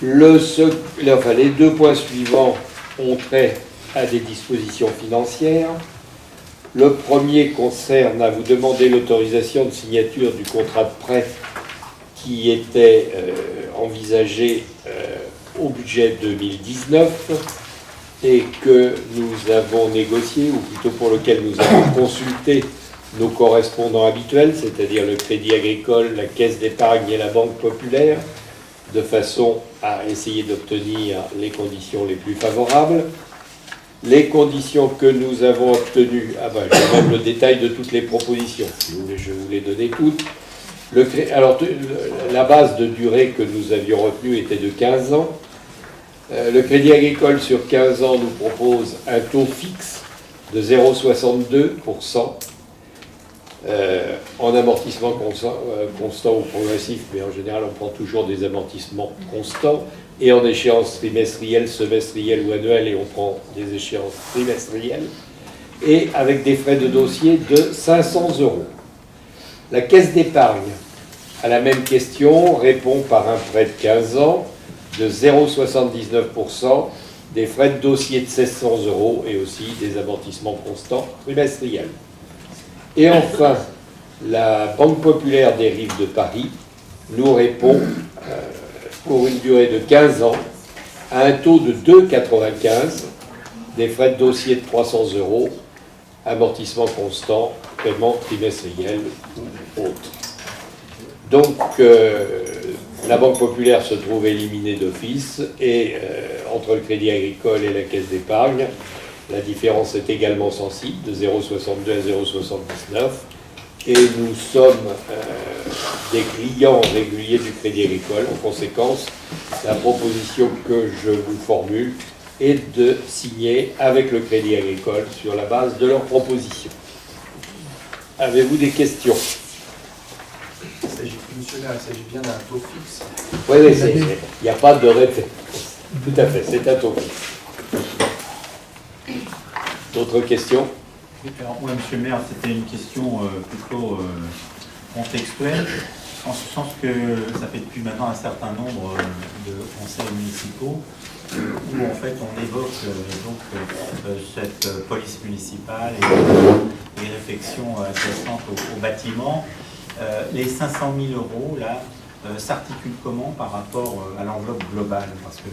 Les deux points suivants ont trait à des dispositions financières. Le premier concerne à vous demander l'autorisation de signature du contrat de prêt qui était envisagé au budget 2019 et que nous avons négocié, ou plutôt pour lequel nous avons consulté nos correspondants habituels, c'est-à-dire le Crédit Agricole, la Caisse d'épargne et la Banque Populaire, de façon à essayer d'obtenir les conditions les plus favorables. Les conditions que nous avons obtenues, j'ai même le détail de toutes les propositions, si vous voulez, je vous les donner toutes. La base de durée que nous avions retenue était de 15 ans. Le Crédit Agricole sur 15 ans nous propose un taux fixe de 0,62%. En amortissement constant ou progressif, mais en général on prend toujours des amortissements constants, et en échéance trimestrielle, semestrielle ou annuelle, et on prend des échéances trimestrielles, et avec des frais de dossier de 500 €. La Caisse d'épargne, à la même question, répond par un prêt de 15 ans de 0,79%, des frais de dossier de 1600 € et aussi des amortissements constants trimestriels. Et enfin, la Banque Populaire des Rives de Paris nous répond pour une durée de 15 ans à un taux de 2,95, des frais de dossier de 300 €, amortissement constant, paiement trimestriel ou autre. Donc, la Banque Populaire se trouve éliminée d'office et entre le Crédit Agricole et la Caisse d'épargne, la différence est également sensible, de 0,62 à 0,79. Et nous sommes des clients réguliers du Crédit Agricole. En conséquence, la proposition que je vous formule est de signer avec le Crédit Agricole sur la base de leurs propositions. Avez-vous des questions? Monsieur le maire, il s'agit bien d'un taux fixe. Oui, il n'y a pas de référence. Tout à fait, c'est un taux fixe. D'autres questions? Alors, oui, monsieur le maire, c'était une question plutôt contextuelle, en ce sens que ça fait depuis maintenant un certain nombre de conseils municipaux où en fait on évoque cette police municipale et les réflexions adjacentes au bâtiment. Les 500 000 € là s'articulent comment par rapport à l'enveloppe globale? Parce que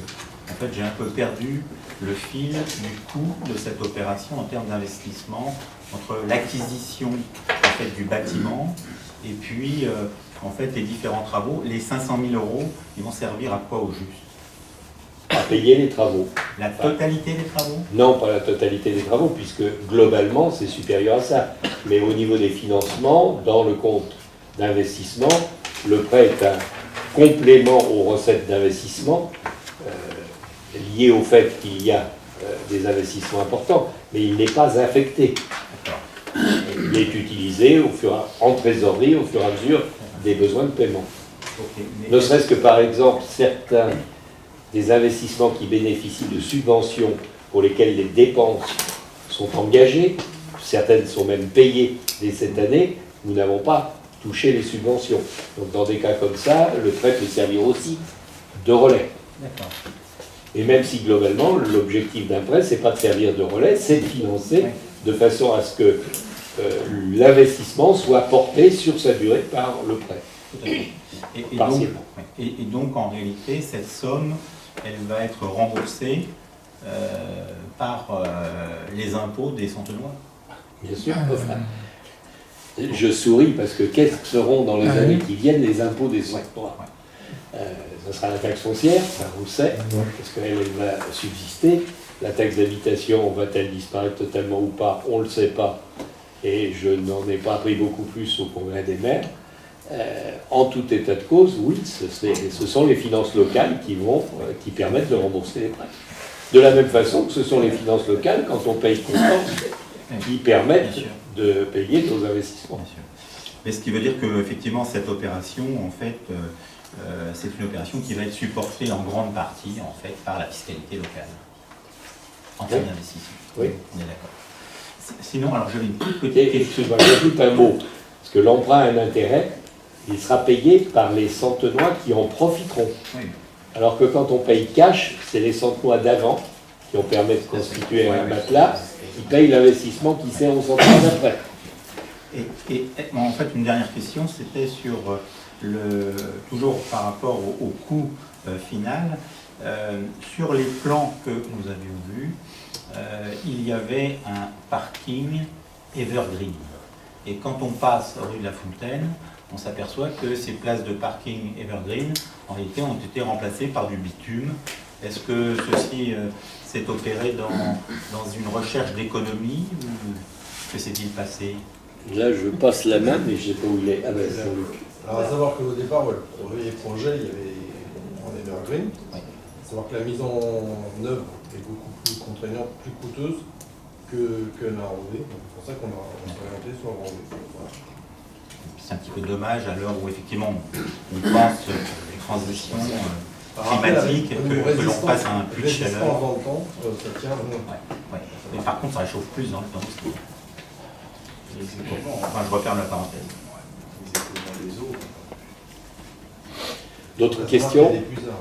en fait, j'ai un peu perdu le fil du coût de cette opération en termes d'investissement entre l'acquisition en fait, du bâtiment et puis en fait les différents travaux. Les 500 000 €, ils vont servir à quoi au juste? À payer les travaux. La totalité des travaux? Non, pas la totalité des travaux, puisque globalement c'est supérieur à ça. Mais au niveau des financements, dans le compte d'investissement, le prêt est un complément aux recettes d'investissement lié au fait qu'il y a des investissements importants, mais il n'est pas affecté. Il est utilisé en trésorerie au fur et à mesure des besoins de paiement. Okay, ne serait-ce que par exemple certains des investissements qui bénéficient de subventions pour lesquels les dépenses sont engagées, certaines sont même payées dès cette année, nous n'avons pas touché les subventions. Donc dans des cas comme ça, le prêt peut servir aussi de relais. D'accord. Et même si globalement, l'objectif d'un prêt, c'est pas de servir de relais, c'est de financer de façon à ce que l'investissement soit porté sur sa durée par le prêt. Et donc, en réalité, cette somme, elle va être remboursée par les impôts des Centenois. Bien sûr. Je souris parce que quels seront dans les années qui viennent les impôts des Centenois? Ce sera la taxe foncière, ça on le sait, parce qu'elle va subsister. La taxe d'habitation, va-t-elle disparaître totalement ou pas? On ne le sait pas. Et je n'en ai pas appris beaucoup plus au Congrès des maires. En tout état de cause, oui, ce sont les finances locales qui permettent de rembourser les prêts. De la même façon que ce sont les finances locales, quand on paye comptant, qui permettent de payer nos investissements. Mais ce qui veut dire qu'effectivement, cette opération, en fait, c'est une opération qui va être supportée en grande partie, en fait, par la fiscalité locale, en termes d'investissement. Oui. On est d'accord. Sinon, alors j'avais une toute petite question. J'ajoute un mot, parce que l'emprunt a un intérêt, il sera payé par les Centenois qui en profiteront. Oui. Alors que quand on paye cash, c'est les centenois d'avant qui ont permis de constituer un matelas, qui payent l'investissement qui sert aux centenois d'après. Et en fait, une dernière question, c'était sur toujours par rapport au coût final. Sur les plans que nous avions vus, il y avait un parking evergreen. Et quand on passe rue de la Fontaine, on s'aperçoit que ces places de parking evergreen, en réalité, ont été remplacées par du bitume. Est-ce que ceci s'est opéré dans une recherche d'économie ou que s'est-il passé? Là, je passe la main, mais je ne sais pas où il est. Ah ben, c'est Jean-Luc. Alors, à savoir qu'au départ, ouais, le premier projet, il y avait en evergreen. À savoir que la mise en œuvre est beaucoup plus contraignante, plus coûteuse que la rendez. Donc, c'est pour ça qu'on s'est orienté sur le rendez. Voilà. C'est un petit peu dommage à l'heure où effectivement on pense les transitions climatiques, que l'on passe à un puits de chaleur. Dans le temps, ça tient. Ouais. Mais par contre, ça réchauffe plus dans le temps aussi. Enfin, je referme la parenthèse. D'autres questions?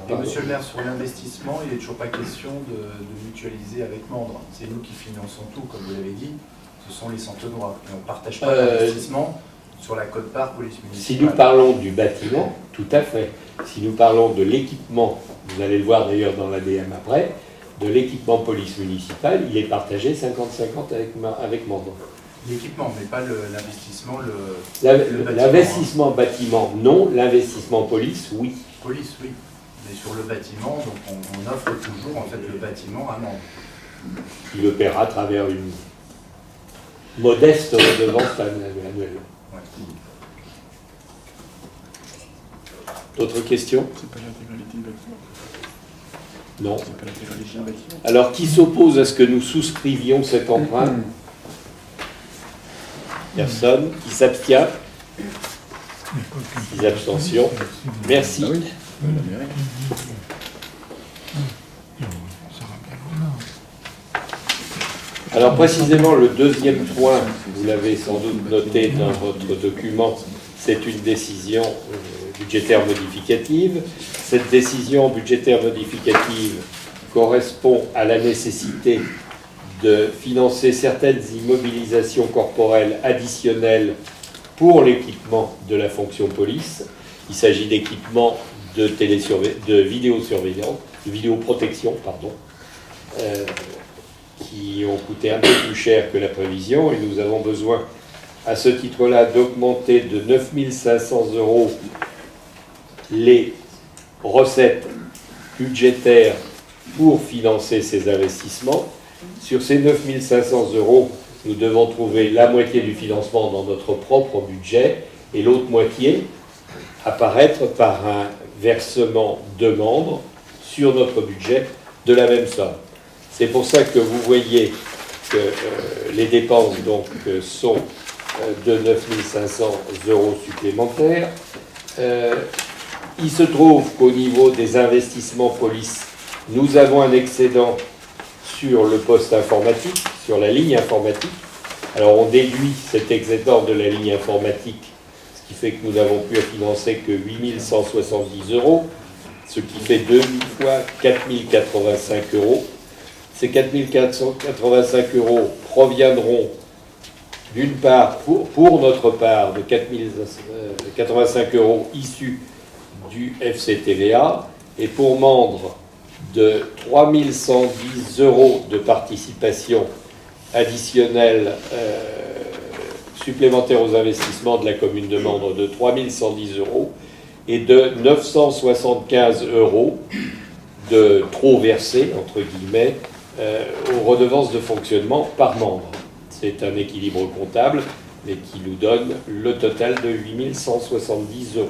Et monsieur le maire, sur l'investissement, il n'est toujours pas question de mutualiser avec Mandre. C'est nous qui finançons tout, comme vous l'avez dit. Ce sont les centenois. Et on ne partage pas l'investissement sur la quote-part police municipale. Si nous parlons du bâtiment, tout à fait. Si nous parlons de l'équipement, vous allez le voir d'ailleurs dans l'ADM après, de l'équipement police municipale, il est partagé 50-50 avec Mandre. L'équipement, mais pas l'investissement, L'investissement bâtiment, non. L'investissement police, oui. Police, oui. Mais sur le bâtiment, donc on offre toujours en fait le bâtiment à Mandre. Il le paiera à travers une modeste redevance annuelle. Ouais. D'autres questions? C'est pas l'intégralité du bâtiment. Non. C'est pas l'intégralité du bâtiment. Alors, qui s'oppose à ce que nous souscrivions cet emprunt? Personne. Qui s'abstient? 6 abstentions. Merci. Ah oui. La mairie. Alors précisément, le deuxième point, vous l'avez sans doute noté dans votre document, c'est une décision budgétaire modificative. Cette décision budgétaire modificative correspond à la nécessité de financer certaines immobilisations corporelles additionnelles pour l'équipement de la fonction police. Il s'agit d'équipements de vidéosurveillance, de vidéoprotection, pardon, qui ont coûté un peu plus cher que la prévision, et nous avons besoin à ce titre-là d'augmenter de 9 500 € les recettes budgétaires pour financer ces investissements. Sur ces 9 500 €, nous devons trouver la moitié du financement dans notre propre budget et l'autre moitié apparaître par un versement de membres sur notre budget de la même somme. C'est pour ça que vous voyez que les dépenses donc, sont de 9 500 € supplémentaires. Il se trouve qu'au niveau des investissements police, nous avons un excédent sur le poste informatique, sur la ligne informatique. Alors on déduit cet excédent de la ligne informatique, ce qui fait que nous n'avons pu financer que 8 170 €, ce qui fait 2000 fois 4 085 €. Ces 4 485 € proviendront d'une part, pour notre part, de 4 085 € issus du FCTVA, et pour Mandre, de 3 110 € de participation additionnelle supplémentaire aux investissements de la commune de Mandre de 3 110 € et de 975 € de trop versés, entre guillemets, aux redevances de fonctionnement par Mandre. C'est un équilibre comptable, mais qui nous donne le total de 8 170 €.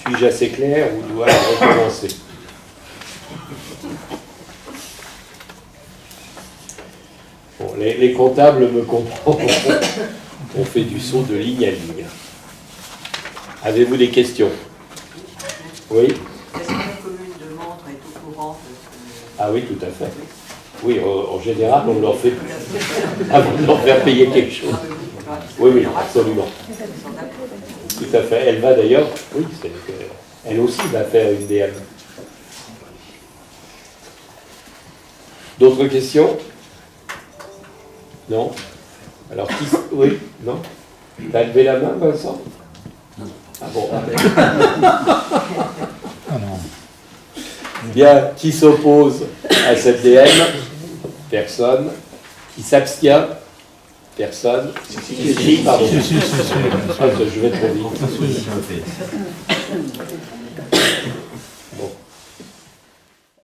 Suis-je assez clair ou dois-je recommencer? Bon, les comptables me comprennent. On fait du saut de ligne à ligne. Avez-vous des questions? Oui? Est-ce que la commune de Mandre est au courant de ce... Ah oui, tout à fait. Oui, en général, on leur fait avant de leur faire payer quelque chose. Oui, oui, absolument. Tout à fait. Elle va d'ailleurs, oui, elle aussi va faire une DM. D'autres questions? Non? Alors, oui? Non? T'as levé la main, Vincent? Ah bon. Bien, qui s'oppose à cette DM? Personne. Qui s'abstient? Personne. Pardon. Ah, je vais trop vite.